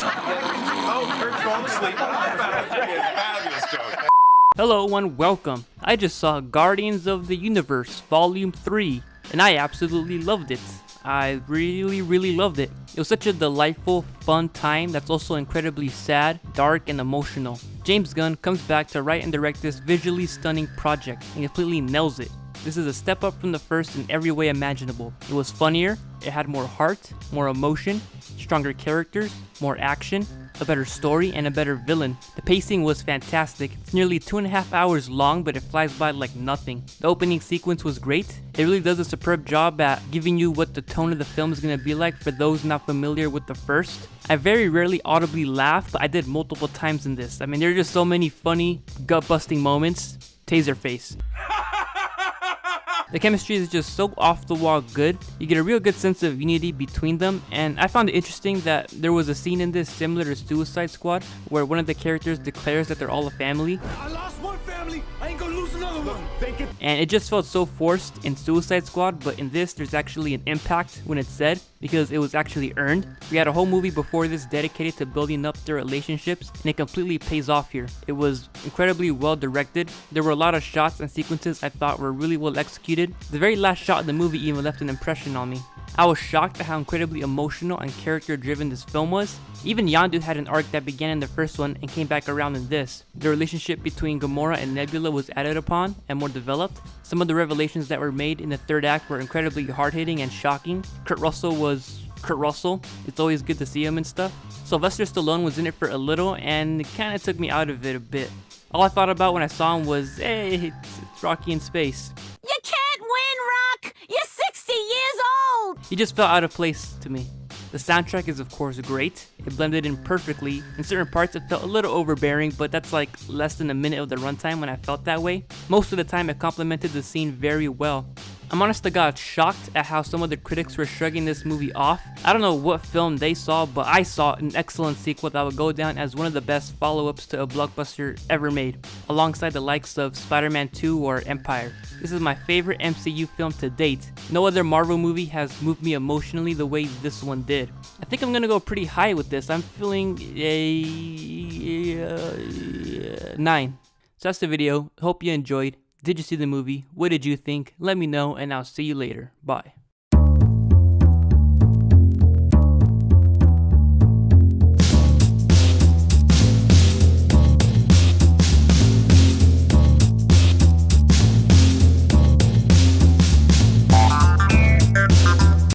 Oh, Kurt's falling asleep. Fabulous joke. Hello and welcome. I just saw Guardians of the Universe Volume 3 and I absolutely loved it. I really loved it. It was such a delightful, fun time that's also incredibly sad, dark, and emotional. James Gunn comes back to write and direct this visually stunning project and completely nails it. This is a step up from the first in every way imaginable. It was funnier, it had more heart, more emotion, stronger characters, more action, a better story, and a better villain. The pacing was fantastic. It's nearly 2.5 hours long, but it flies by like nothing. The opening sequence was great. It really does a superb job at giving you what the tone of the film is going to be like for those not familiar with the first. I very rarely audibly laugh, but I did multiple times in this. I mean, there are just so many funny, gut-busting moments. Taserface. The chemistry is just so off the wall good. You get a real good sense of unity between them, and I found it interesting that there was a scene in this similar to Suicide Squad where one of the characters declares that they're all a family. I lost one family, I ain't gonna lose another one. And it just felt so forced in Suicide Squad, but in this there's actually an impact when it's said because it was actually earned. We had a whole movie before this dedicated to building up their relationships, and it completely pays off here. It was incredibly well directed. There were a lot of shots and sequences I thought were really well executed. The very last shot in the movie even left an impression on me. I was shocked at how incredibly emotional and character driven this film was. Even Yondu had an arc that began in the first one and came back around in this. The relationship between Gamora and Nebula was added upon and more developed. Some of the revelations that were made in the third act were incredibly hard-hitting and shocking. Kurt Russell was Kurt Russell. It's always good to see him and stuff. Sylvester Stallone was in it for a little and it kind of took me out of it a bit. All I thought about when I saw him was, hey, it's Rocky in space. You can't win, Rock! You're 60 years old! He just felt out of place to me. The soundtrack is of course great. It blended in perfectly. In certain parts it felt a little overbearing, but that's like less than a minute of the runtime when I felt that way. Most of the time it complemented the scene very well. I'm honest to God shocked at how some of the critics were shrugging this movie off. I don't know what film they saw, but I saw an excellent sequel that would go down as one of the best follow-ups to a blockbuster ever made, alongside the likes of Spider-Man 2 or Empire. This is my favorite MCU film to date. No other Marvel movie has moved me emotionally the way this one did. I think I'm gonna go pretty high with this. I'm feeling a 9. So that's the video. Hope you enjoyed. Did you see the movie? What did you think? Let me know and I'll see you later. Bye.